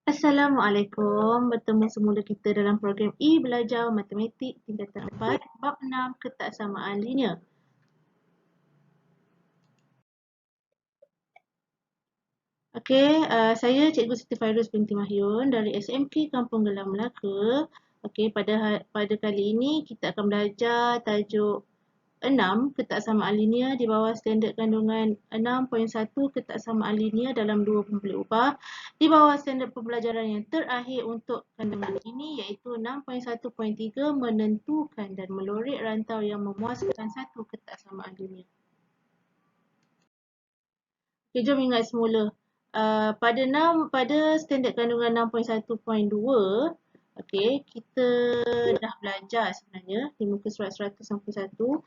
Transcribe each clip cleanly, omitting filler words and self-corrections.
Assalamualaikum. Bertemu semula kita dalam program E-Belajar Matematik tingkatan 4, bab 6 ketaksamaan linear. Okey, saya Cikgu Siti Fairuz binti Mahyun dari SMK Kampung Gelam Melaka. Okey, pada kali ini kita akan belajar tajuk 6 ketaksamaan linear di bawah standard kandungan 6.1 ketaksamaan linear dalam dua pemboleh ubah di bawah standard pembelajaran yang terakhir untuk kandungan ini iaitu 6.1.3 menentukan dan melorek rantau yang memuaskan satu ketaksamaan linear. Okay, jom ingat semula. Pada standard kandungan 6.1.2, okay, kita dah belajar sebenarnya di muka surat 191.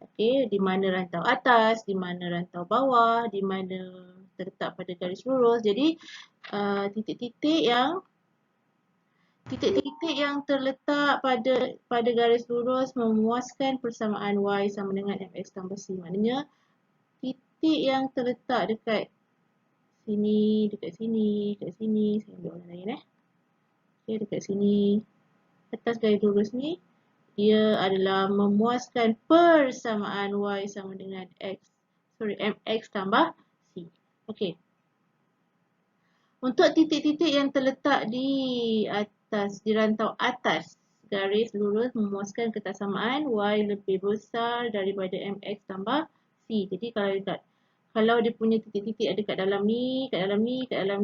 Okey, di mana rantau atas, di mana rantau bawah, di mana terletak pada garis lurus. Jadi titik-titik yang terletak pada garis lurus memuaskan persamaan y sama dengan mx tambah c. Maknanya titik yang terletak dekat sini, dekat sini, dekat sini. Saya ambil warna lain Okey, dekat sini. Atas garis lurus ni dia adalah memuaskan persamaan y sama dengan mx tambah c. Okey. Untuk titik-titik yang terletak di rantau atas garis lurus memuaskan ketaksamaan y lebih besar daripada mx tambah c. Jadi kalau dia punya titik-titik ada kat dalam ni, kat dalam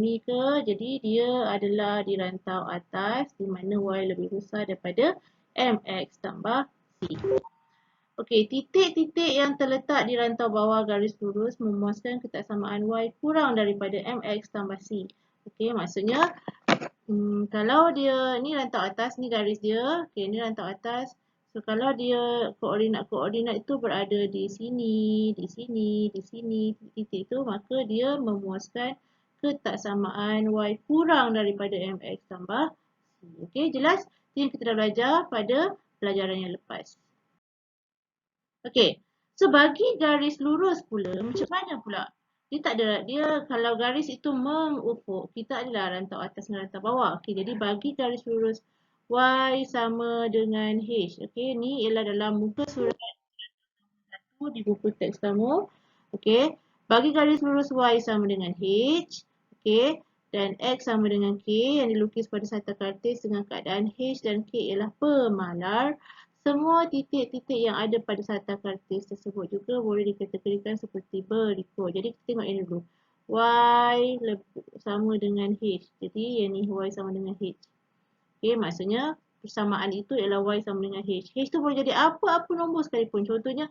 ni ke, jadi dia adalah di rantau atas di mana y lebih besar daripada mx tambah c. Okey, titik-titik yang terletak di rantau bawah garis lurus memuaskan ketaksamaan y kurang daripada mx tambah c. Okey, maksudnya kalau dia ni rantau atas, ni garis dia, okey, ni rantau atas. So kalau dia koordinat itu berada di sini, di sini, di sini, titik itu, maka dia memuaskan ketaksamaan y kurang daripada mx tambah c. Okey, jelas? Itu yang kita dah belajar pada pelajaran yang lepas. Okey, so bagi garis lurus pula, macam mana pula? Dia kalau garis itu mengufuk, kita adalah rantau atas dan rantau bawah. Okey, jadi bagi garis lurus y sama dengan h. Okey, ni ialah dalam muka surat 1 di buku teks kamu. Okey, bagi garis lurus y sama dengan h, okey, dan x sama dengan k yang dilukis pada satu kartis dengan keadaan h dan k ialah pemalar. Semua titik-titik yang ada pada satu kartis tersebut juga boleh dikategorikan seperti berikut. Jadi kita tengok ini dulu. Y sama dengan H. Jadi yang ni Y sama dengan H. Okey, maksudnya persamaan itu ialah Y sama dengan H. H tu boleh jadi apa-apa nombor sekalipun. Contohnya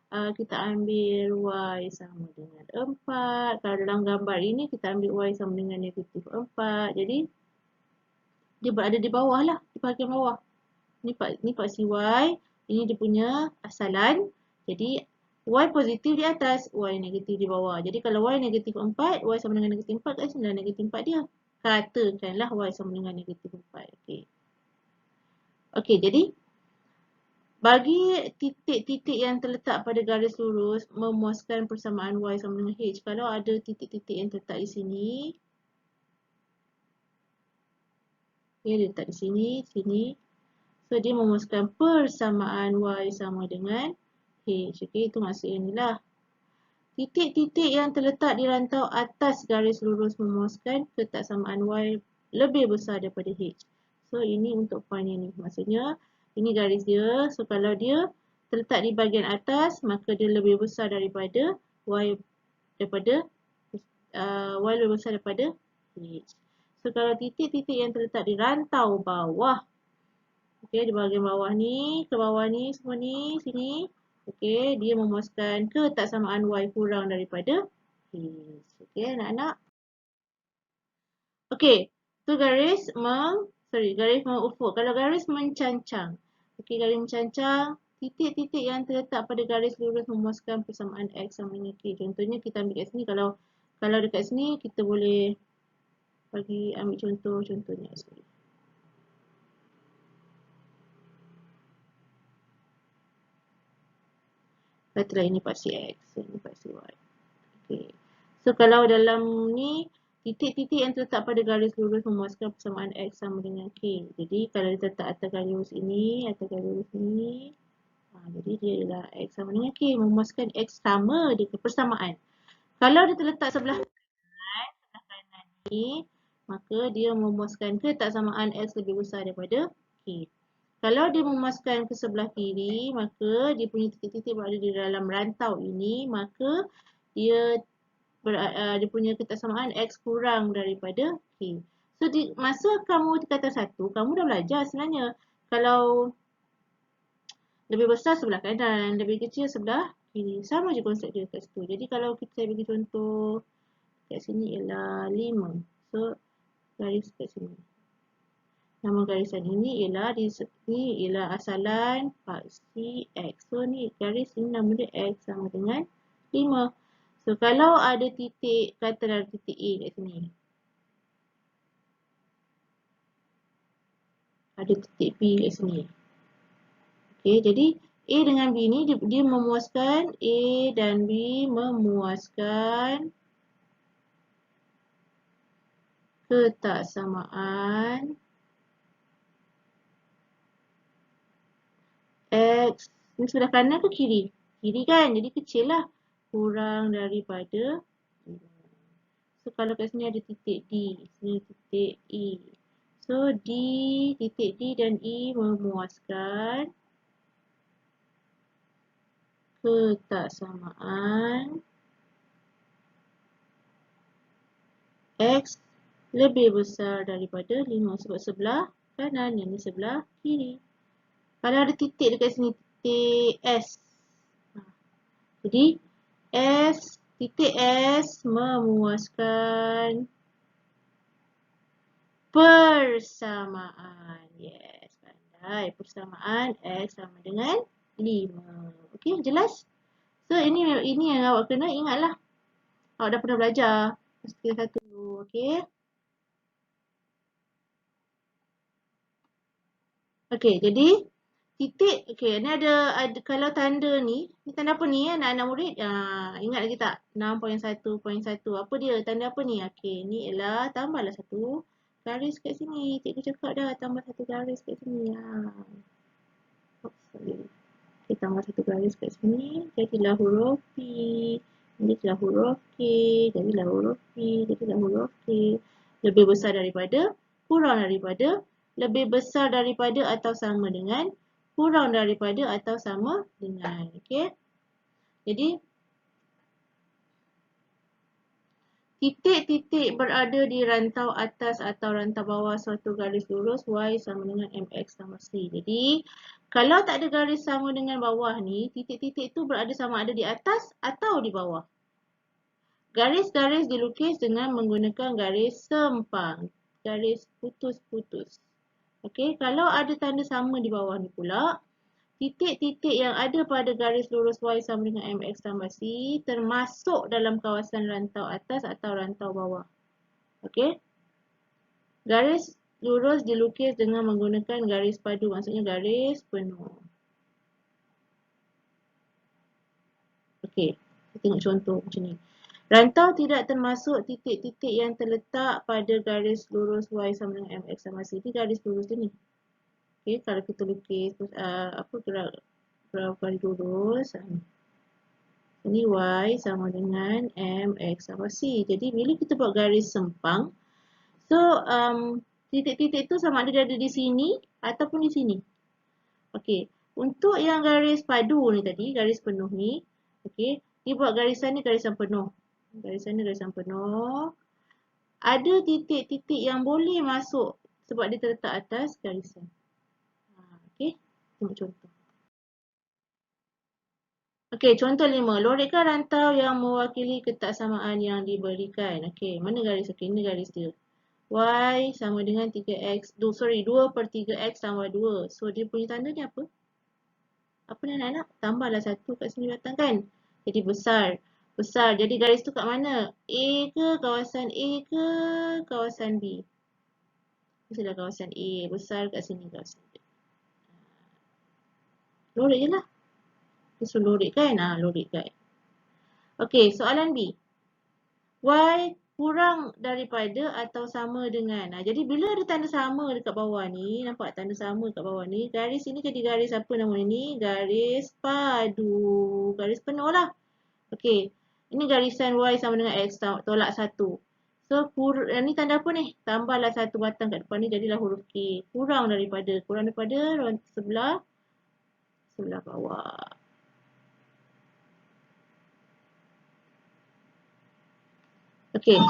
kita ambil Y sama dengan 4. Kalau dalam gambar ini kita ambil Y sama dengan negatif 4. Jadi dia berada di bawah lah, di bahagian bawah. Ni paksi Y, ini dia punya asalan. Jadi Y positif di atas, Y negatif di bawah. Jadi kalau Y negatif 4, Y sama dengan negatif 4, kat sini dah negatif 4 dia. Katakanlah Y sama dengan negatif 4. Okey. Okey, jadi bagi titik-titik yang terletak pada garis lurus memuaskan persamaan Y sama dengan H. Kalau ada titik-titik yang terletak di sini, dia letak di sini, sini. So, dia memuaskan persamaan Y sama dengan H. Okey, itu maksud yang inilah. Titik-titik yang terletak di rantau atas garis lurus memuaskan ketaksamaan Y lebih besar daripada H. So, ini untuk poin ini. Maksudnya, ini garis dia. So, kalau dia terletak di bahagian atas, maka dia lebih besar daripada Y lebih besar daripada H. So, kalau titik-titik yang terletak di rantau bawah, okey, di bahagian bawah ni, ke bawah ni, semua ni, sini. Okey, dia memuaskan ketaksamaan Y kurang daripada H. Okey, anak-anak. Okey, tu garis mengufuk. Kalau garis mencancang. Okey, garis mencancang, titik-titik yang terletak pada garis lurus memuaskan persamaan X sama dengan K. Contohnya kita ambil kat sini, kalau dekat sini kita boleh ambil contohnya. Katalah ini paksi X, ini paksi Y. Okay. So, kalau dalam ni, titik-titik yang terletak pada garis lurus memuaskan persamaan X sama dengan K. Jadi kalau dia letak atas garis lurus ini, jadi dia adalah X sama dengan K, memuaskan X sama dengan persamaan. Kalau dia terletak sebelah kanan ni, maka dia memuaskan ketaksamaan X lebih besar daripada K. Kalau dia memuaskan ke sebelah kiri, maka dia punya titik-titik berada di dalam rantau ini, maka dia punya ketaksamaan X kurang daripada K. So, masa kamu kata satu, kamu dah belajar sebenarnya. Kalau lebih besar sebelah kanan, lebih kecil sebelah kiri. Sama je konsep dia kat situ. Jadi, kalau saya bagi contoh kat sini ialah 5. So, garis kat sini. Nama garisan ini ialah di sini ialah asalan paksi X. So, ni garis ini nama dia X sama dengan 5. So, kalau ada titik, katalah titik A kat sini. Ada titik B kat sini. Okey, jadi A dengan B ni dia memuaskan, A dan B memuaskan ketaksamaan X. Ni sebelah kanan ke kiri? Kiri kan, jadi kecil lah. Kurang daripada 5. So, kalau kat sini ada titik D, sini titik E. So, titik D dan E memuaskan ketaksamaan X lebih besar daripada 5 sebab sebelah kanan, yang ni sebelah kiri. Kalau ada titik dekat sini, titik S. Jadi, titik S memuaskan persamaan. Yes, pandai. Persamaan X sama dengan 5. Okey, jelas? So, ini yang awak kena ingatlah. Awak dah pernah belajar. Skill 1 dulu, okey? Okey, jadi titik, okey, ni ada kalau tanda ni tanda apa ni anak-anak murid? Ingat lagi tak? 6.1.1. Apa dia? Tanda apa ni? Okey, ni ialah tambahlah satu garis kat sini. Cikgu cakap dah tambah satu garis kat sini. Oops, sorry. Okey, tambah satu garis kat sini. Jadilah huruf P. Jadilah huruf K. Jadilah huruf P. Jadilah huruf K. Lebih besar daripada, kurang daripada, lebih besar daripada atau sama dengan, kurang daripada atau sama dengan. Okey. Jadi, titik-titik berada di rantau atas atau rantau bawah suatu garis lurus Y sama dengan MX tambah C. Jadi, kalau tak ada garis sama dengan bawah ni, titik-titik tu berada sama ada di atas atau di bawah. Garis-garis dilukis dengan menggunakan garis sempang. Garis putus-putus. Okey, kalau ada tanda sama di bawah ni pula, titik-titik yang ada pada garis lurus Y sama dengan MX tambah C termasuk dalam kawasan rantau atas atau rantau bawah. Okey. Garis lurus dilukis dengan menggunakan garis padu, maksudnya garis penuh. Okey, kita tengok contoh macam ni. Rantau tidak termasuk titik-titik yang terletak pada garis lurus Y sama dengan MX sama C. Ini garis lurus dia ni. Okey, kalau kita lukis gerak garis lurus. Ini Y sama dengan MX sama C. Jadi, bila kita buat garis sempang, so, titik-titik tu sama ada dia ada di sini ataupun di sini. Okey, untuk yang garis padu ni tadi, garis penuh ni, okey, dia buat garisan ni garisan penuh. Garisan ni garisan penuh. Ada titik-titik yang boleh masuk sebab dia terletak atas garisan. Okey, tengok contoh. Okey, contoh 5. Lorikkan rantau yang mewakili ketaksamaan yang diberikan. Okey, mana garis? Okey, ini garis dia. Y sama dengan 3X. 2/3X tambah 2. So, dia punya tanda ni apa? Apa ni anak-anak? Tambahlah satu kat sini batang kan? Jadi, besar. Besar. Jadi, garis tu kat mana? A ke kawasan A ke kawasan B? Mestilah kawasan A. Besar kat sini kawasan B. Lorik je lah. Dia suruh lorik kan? Lorik kan. Okey, soalan B. Y kurang daripada atau sama dengan. Jadi bila ada tanda sama dekat bawah ni, nampak tanda sama dekat bawah ni, garis ini jadi garis apa nama ni? Garis padu. Garis penuh lah. Okey. Ini garisan Y sama dengan X tolak 1. So, ni tanda apa ni? Tambahlah satu batang kat depan ni jadilah huruf K. Kurang daripada sebelah bawah. Okey.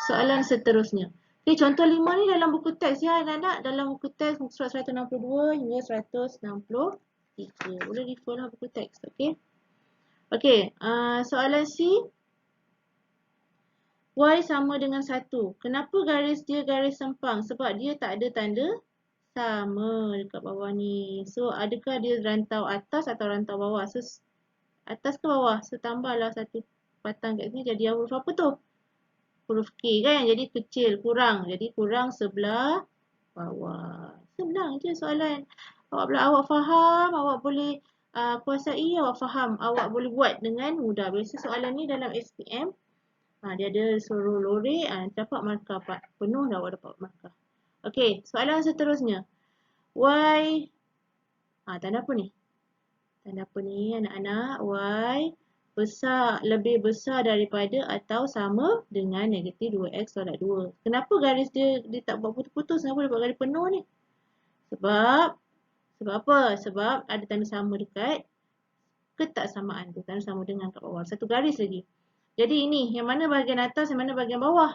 Soalan seterusnya. Okey, contoh 5 ni dalam buku teks ya anak-anak. Dalam buku teks surat 162 hingga 163. Boleh refer lah buku teks. Okey. Okey, soalan C. Y sama dengan 1. Kenapa garis dia garis sempang? Sebab dia tak ada tanda sama dekat bawah ni. So, adakah dia rantau atas atau rantau bawah? So, atas ke bawah? So, tambahlah satu batang kat sini jadi huruf apa tu? Huruf K kan? Jadi kecil, kurang. Jadi kurang sebelah bawah. Senang je soalan. Awak faham, awak boleh kuasai, awak faham. Awak boleh buat dengan mudah. Biasa soalan ni dalam SPM. Dia ada suruh lorek, dapat markah penuh dah awak dapat markah. Okey, soalan seterusnya. Y, tanda apa ni? Tanda apa ni anak-anak? Y lebih besar daripada atau sama dengan negatif 2x tolak 2. Kenapa garis dia tak buat putus-putus? Kenapa dia buat garis penuh ni? Sebab apa? Sebab ada tanda sama dekat ketaksamaan tu. Tanda sama dengan kat bawah. Satu garis lagi. Jadi ini, yang mana bahagian atas, yang mana bahagian bawah?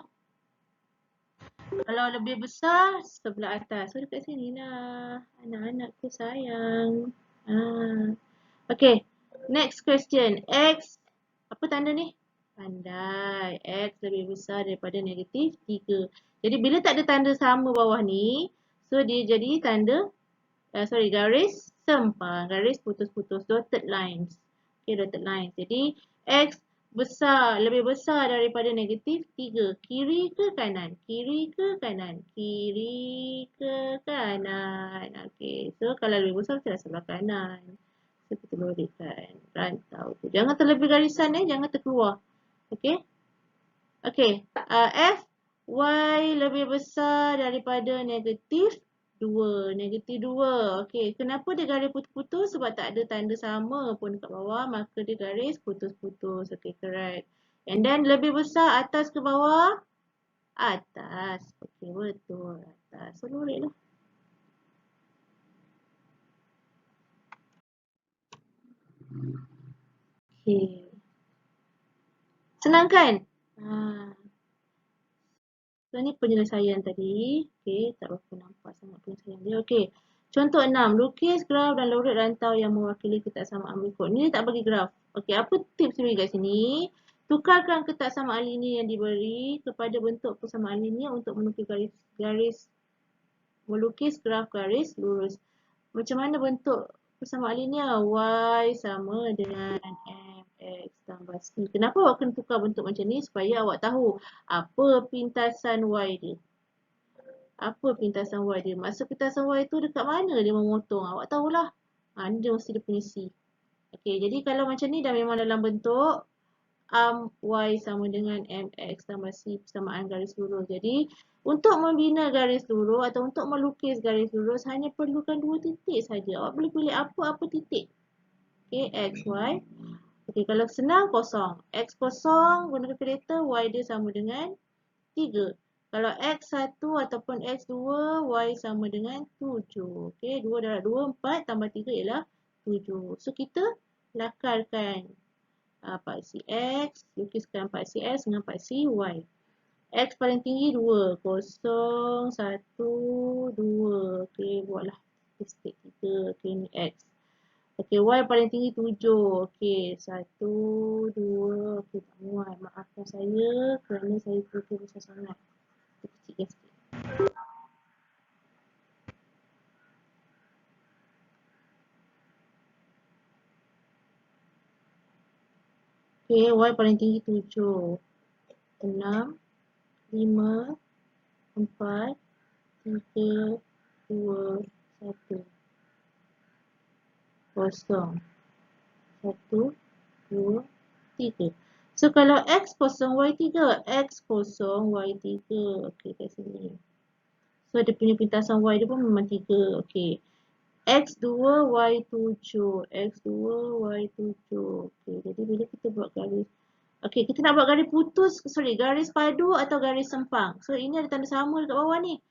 Kalau lebih besar, sebelah atas. So, dekat sini lah. Anak-anakku sayang. Okay, next question. X, apa tanda ni? Pandai. X lebih besar daripada negatif 3. Jadi, bila tak ada tanda sama bawah ni, so dia jadi tanda, garis sempang. Garis putus-putus. Dotted lines. Okay, dotted lines. Jadi, X lebih besar daripada negatif 3. Kiri ke kanan? Kiri ke kanan? Kiri ke kanan? Okay, so kalau lebih besar, kita sebelah kanan. So, kita lorikkan rantau tu. Jangan terlebih garisan jangan terkeluar. Okay. Okay, F, Y lebih besar daripada negatif 2. Negatif 2. Okey, kenapa dia garis putus-putus? Sebab tak ada tanda sama pun dekat bawah, maka dia garis putus-putus. Okey, correct. And then lebih besar atas ke bawah? Atas. Okey, betul. Atas. So, lorek lah. Okey. Senang kan? So, ni penyelesaian tadi. Okey, tak berapa nampak sangat penyelesaian dia. Okey. Contoh 6. Lukis graf dan lorek rantau yang mewakili ketaksamaan berikut. Ni tak bagi graf. Okey, apa tips ni kat sini? Tukarkan ketaksamaan linear yang diberi kepada bentuk persamaan linear untuk melukis graf garis lurus. Macam mana bentuk persamaan linear? Y sama dengan MX tambah C. Kenapa awak kena tukar bentuk macam ni? Supaya awak tahu apa pintasan Y dia. Apa pintasan Y dia? Maksud pintasan Y tu dekat mana dia memotong? Awak tahulah. Ni dia mesti dia punya C. Okey, jadi kalau macam ni dah memang dalam bentuk Y sama dengan MX tambah C persamaan garis lurus. Jadi, untuk membina garis lurus atau untuk melukis garis lurus hanya perlukan 2 titik saja. Awak boleh pilih apa-apa titik. Okey, X, Y. Okey, kalau senang kosong. X kosong guna kalkulator, Y dia sama dengan 3. Kalau X1 ataupun X2, Y sama dengan 7. Okey, 2 darab 2, 4 tambah 3 ialah 7. So, kita lakarkan paksi X, lukiskan paksi X dengan paksi Y. X paling tinggi 2, 0, 1, 2. Okey, buatlah statistik kita. Okey, ni X. Okey, Y paling tinggi 7. Okey, 1, 2. Okey, tak muat. Maafkan saya kerana saya fikir besar sangat. Kecilkan sikit. Okey, Y paling tinggi 7. 6, 5, 4, 3, 2, 1. 0. 1, 2, 3. So kalau X kosong Y3, X kosong Y3. Okey, kat sini. So dia punya pintasan Y dia pun memang 3. Okey. X2 Y7. X2 Y7. Okey, jadi bila kita buat garis, okey, kita nak buat garis putus, garis padu atau garis sempang. So ini ada tanda sama dekat bawah ni.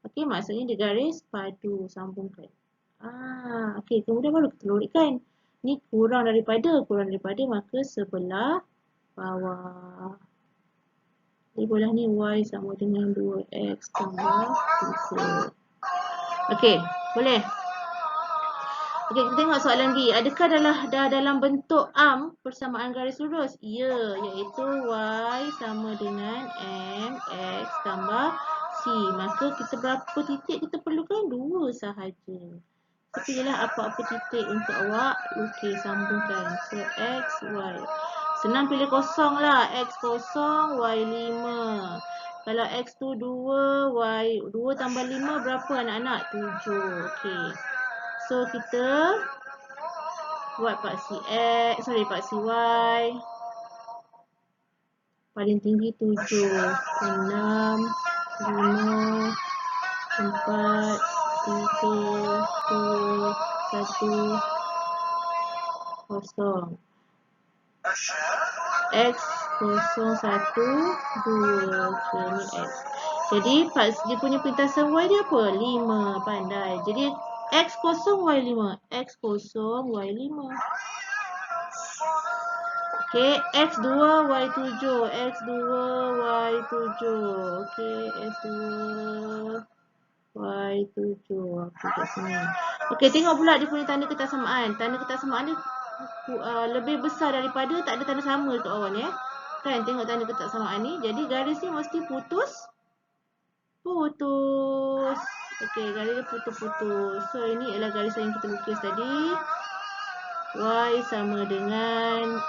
Okey, maksudnya dia garis padu, sambungkan. Okey, kemudian baru kita lurikkan. Ni kurang daripada maka sebelah bawah. Jadi belah ni Y sama dengan 2X tambah 3. Okey, boleh? Okey, kita tengok soalan B. Adakah dah dalam bentuk persamaan garis lurus? Ya, iaitu Y sama dengan MX tambah C. Maka kita berapa titik kita perlukan? 2 sahaja. So, pilihlah apa-apa titik untuk awak lukis, sambungkan. So, X, Y. Senang pilih kosong lah. X kosong, Y 5. Kalau X tu 2, Y 2 tambah 5 berapa anak-anak? 7. Okey. So, kita buat paksi X, paksi Y. Paling tinggi 7, 6, 5, 4, 3, 2, 1, 0. X, 0, 1, 2. Okay, ni X. Jadi, dia punya pintasan Y dia apa? 5. Pandai. Jadi, X kosong, Y 5. X kosong, Y 5. Okay, X2, Y7. X2, Y7. Okay, X2, Y7. Okay, kat sini. Okay, tengok pula dia punya tanda ketaksamaan. Tanda ketaksamaan dia lebih besar daripada, tak ada tanda sama dekat bawah ni. Kan, tengok tanda ketaksamaan ni. Jadi, garis ni mesti putus. Okay, garis dia putus-putus. So, ini adalah garis yang kita lukis tadi. Y sama dengan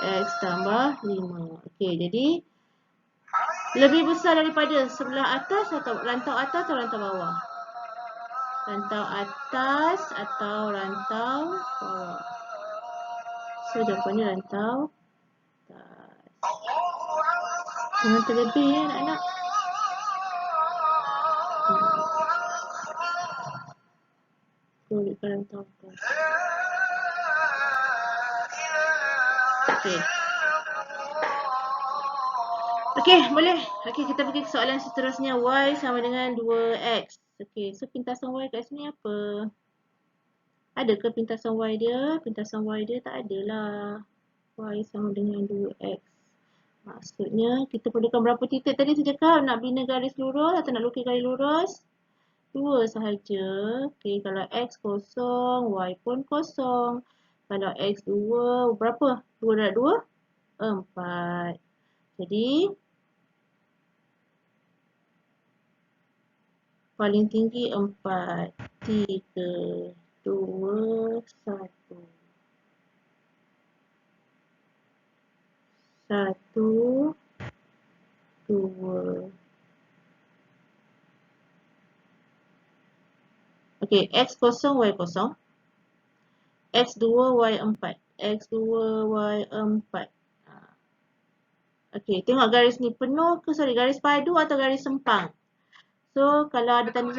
X tambah 5. Okey, jadi lebih besar daripada sebelah atas atau rantau atas atau rantau bawah? Rantau atas atau rantau bawah? So, jawapannya rantau atas. Jangan terlebih ya anak-anak. Tuliskan rantau atas. Okey. Okey, boleh. Okey, kita pergi ke soalan seterusnya. Y sama dengan 2X. Okey, so pintasan Y kat sini apa? Adakah pintasan Y dia? Pintasan Y dia tak adalah. Y sama dengan 2X. Maksudnya, kita perlukan berapa titik tadi saya cakap? Nak bina garis lurus atau nak lukis garis lurus? 2 sahaja. Okey, kalau X kosong, Y pun kosong. Kalau X 2, berapa? 2 darab 2? 4. Jadi, paling tinggi 4, 3, 2, 1. 1, 2. Okey, X kosong, Y kosong. X2, Y4. X2, Y4. Okey, tengok garis ni penuh ke garis padu atau garis sempang? So, kalau ada tanda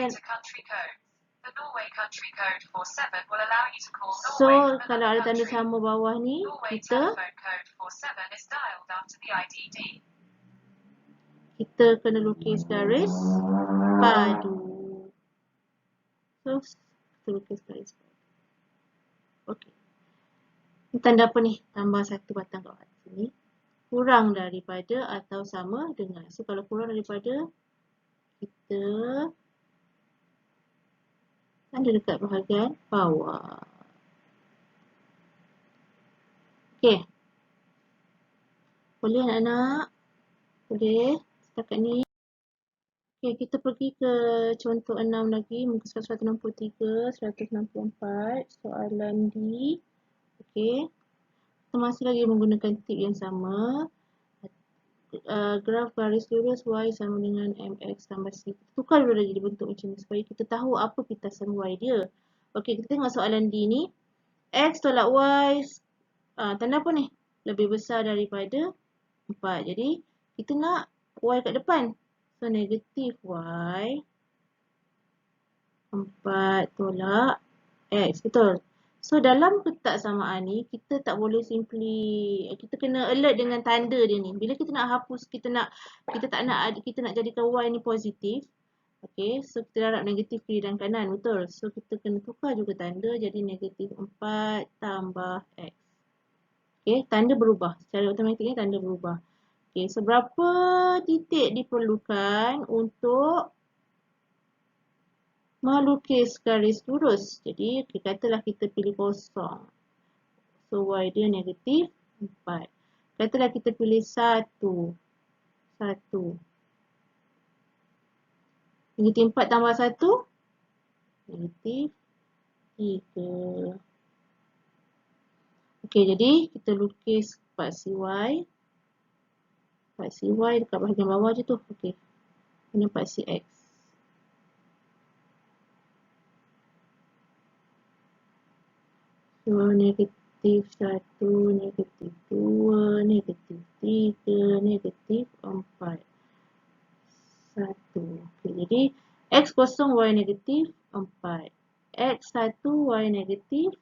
kalau ada tanda sama bawah ni, kita kena lukis garis padu. So, kita lukis garis padu. Okey. Tanda apa ni? Tambah satu batang kat atas sini. Kurang daripada atau sama dengan. So, kalau kurang daripada, kita tanda dekat bahagian bawah. Okey. Boleh anak-anak? Boleh? Setakat ni. Okey, kita pergi ke contoh 6 lagi. Muka 163, 164. Soalan D. Okey. Kita masih lagi menggunakan tip yang sama. Graf garis lurus Y sama dengan MX tambah C. Tukar dulu lagi dibentuk macam ni supaya kita tahu apa pintasan Y dia. Okey, kita tengok soalan D ni. X tolak Y tanda apa ni? Lebih besar daripada 4. Jadi, kita nak Y kat depan. So, negatif Y 4 tolak X. Betul. So, dalam kotak samaan ni, kita tak boleh simply, kita kena alert dengan tanda dia ni. Bila kita nak hapus, kita nak jadikan Y ni positif. Okay, so kita darab negatif kiri dan kanan. Betul. So, kita kena tukar juga tanda jadi negatif 4 tambah X. Okay, tanda berubah. Secara automatiknya tanda berubah. Okay, so berapa titik diperlukan untuk melukis garis lurus? Jadi, katalah kita pilih kosong. So, Y dia negatif 4. Katalah kita pilih 1. Negatif 4 tambah 1. Negatif 3. Okey, jadi kita lukis spasi Y. Spasi Y dekat bahagian bawah je tu. Okey. Ini spasi X. So, negatif 1, negatif 2, negatif 3, negatif 4. 1. Okay, jadi X kosong Y negatif 4. X 1 Y negatif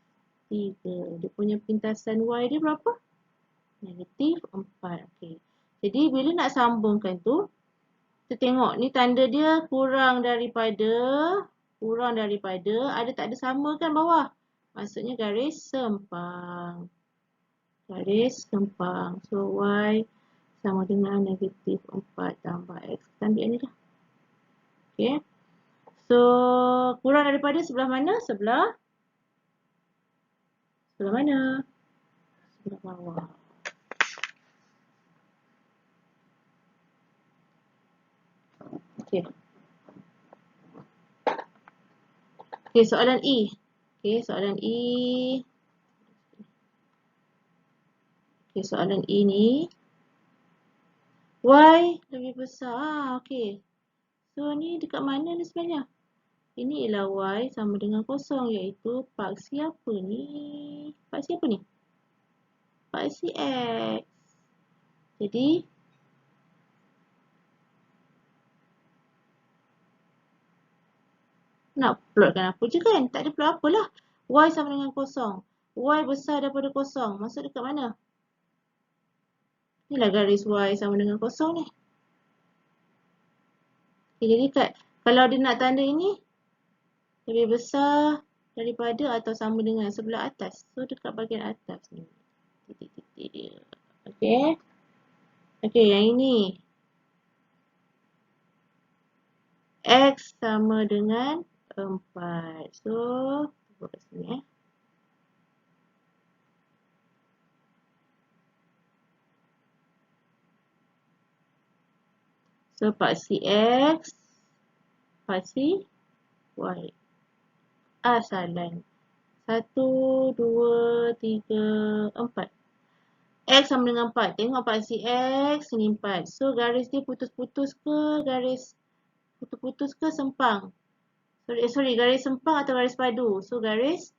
3. Dia punya pintasan Y dia berapa? Negatif 4. Okay. Jadi bila nak sambungkan tu, kita tengok ni tanda dia kurang daripada, ada tak ada sama kan bawah? Maksudnya garis sempang. Garis sempang. So Y sama dengan negatif 4 tambah X. Kita ambil ni dah. Okay. So, kurang daripada sebelah mana? Sebelah mana? Sebelah bawah. Okay. Okay, soalan E. Okay, soalan E. Okay, soalan E ni. Y lebih besar. Okay. So, ni dekat mana ni sebenarnya? Ini ialah Y sama dengan kosong, iaitu paksi apa ni? Paksi apa ni? Paksi X. Jadi, nak plotkan apa je kan? Tak ada plot apalah. Y sama dengan kosong. Y besar daripada kosong. Maksud dekat mana? Inilah garis Y sama dengan kosong ni. Okay, jadi kalau dia nak tanda ini, lebih besar daripada atau sama dengan sebelah atas. So, dekat bahagian atas ni. Titik-titik dia. Okay. Okay, yang ini. X sama dengan 4. So, buat kat sini So, paksi X, paksi Y. Salan. 1, 2, 3, 4. X sama dengan 4. Tengok paksi X, ni 4. So, garis dia putus-putus ke sempang? Sorry, garis sempang atau garis padu? So, garis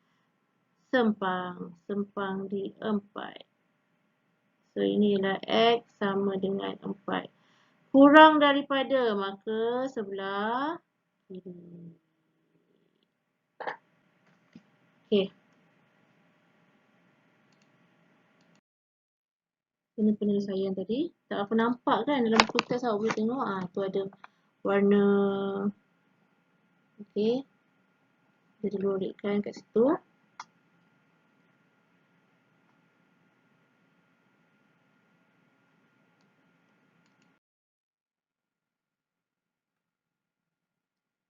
sempang. Sempang di 4. So, inilah X sama dengan 4. Kurang daripada, maka sebelah kiri. Okay. Ini penyelesaian tadi. Tak apa nampak kan dalam kertas awak boleh tengok. Tu ada warna. Okay. Jadi lorikkan kat situ.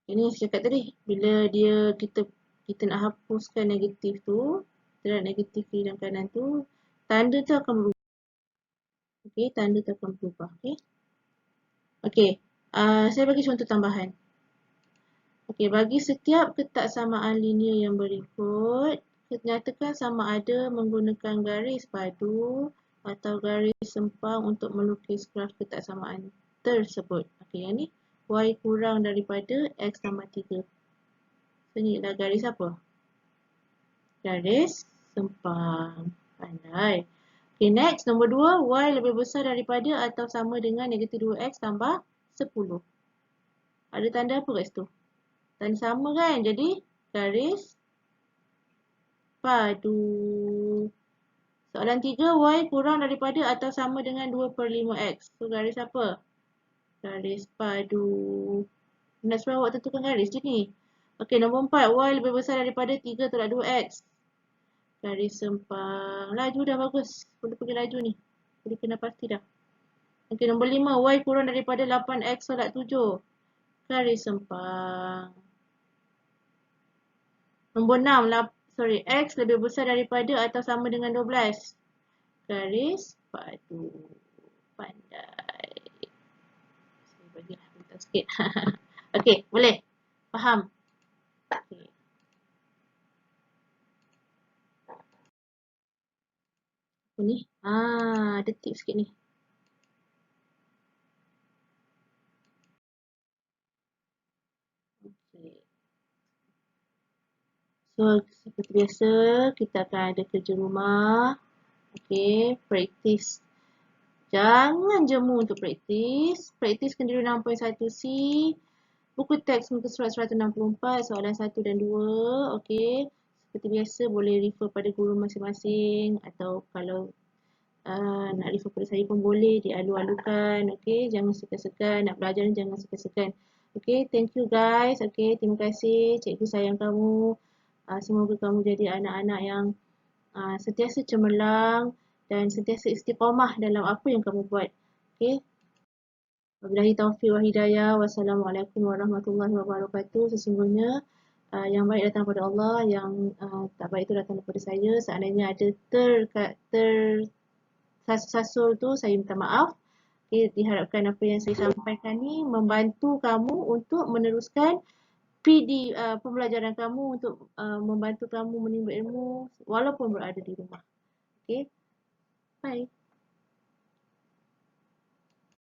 Ini yang saya cakap tadi. Bila kita nak hapuskan negatif tu, kita nak negatif kiri dan kanan tu, tanda tu akan berubah. Okay, tanda tu akan berubah. Okay. Okay. Saya bagi contoh tambahan. Okay, bagi setiap ketak samaan linear yang berikut, nyatakan sama ada menggunakan garis padu atau garis sempang untuk melukis graf ketak samaan tersebut. Okay, yang ni Y kurang daripada X tambah 3. So, ni adalah garis apa? Garis sempang. Pandai. Okay, next. Nombor 2. Y lebih besar daripada atau sama dengan negatif 2X tambah 10. Ada tanda apa kat situ? Tanda sama kan? Jadi, garis padu. Soalan 3. Y kurang daripada atau sama dengan 2/5X. So, garis apa? Garis padu. Nak suruh awak tentukan garis je ni. Okey, nombor 4. Y lebih besar daripada 3/2X. Garis sempang. Laju dah bagus. Boleh pergi laju ni. Boleh kena pasti dah. Okey, nombor 5. Y kurang daripada 8X/7. Garis sempang. Nombor 6. X lebih besar daripada atau sama dengan 12. Garis padu. Pandai. Saya bagilah pintar sikit. Okey, boleh. Faham? Okey. Apa ni? Ada tips sikit ni. Okey. So, seperti biasa, kita akan ada kerja rumah. Okey, praktis. Jangan jemu untuk praktis. Praktis kenduri 6.1C. Buku teks muka surat 164, soalan 1 dan 2. Okey. Seperti biasa, boleh refer pada guru masing-masing. Atau kalau nak refer pada saya pun boleh. Dialu-alukan. Okey. Jangan segan-segan. Nak belajar ni jangan segan-segan. Okey. Thank you guys. Okey. Terima kasih. Cikgu sayang kamu. Semoga kamu jadi anak-anak yang sentiasa cemerlang dan sentiasa istiqamah dalam apa yang kamu buat. Okey. Wabillahi taufiq wa hidayah. Wassalamualaikum warahmatullahi wabarakatuh. Sesungguhnya yang baik datang daripada Allah, yang tak baik itu datang daripada saya. Seandainya ada tersasul tu, saya minta maaf. Okay, diharapkan apa yang saya sampaikan ni membantu kamu untuk meneruskan pembelajaran kamu, untuk membantu kamu menimba ilmu walaupun berada di rumah. Okay.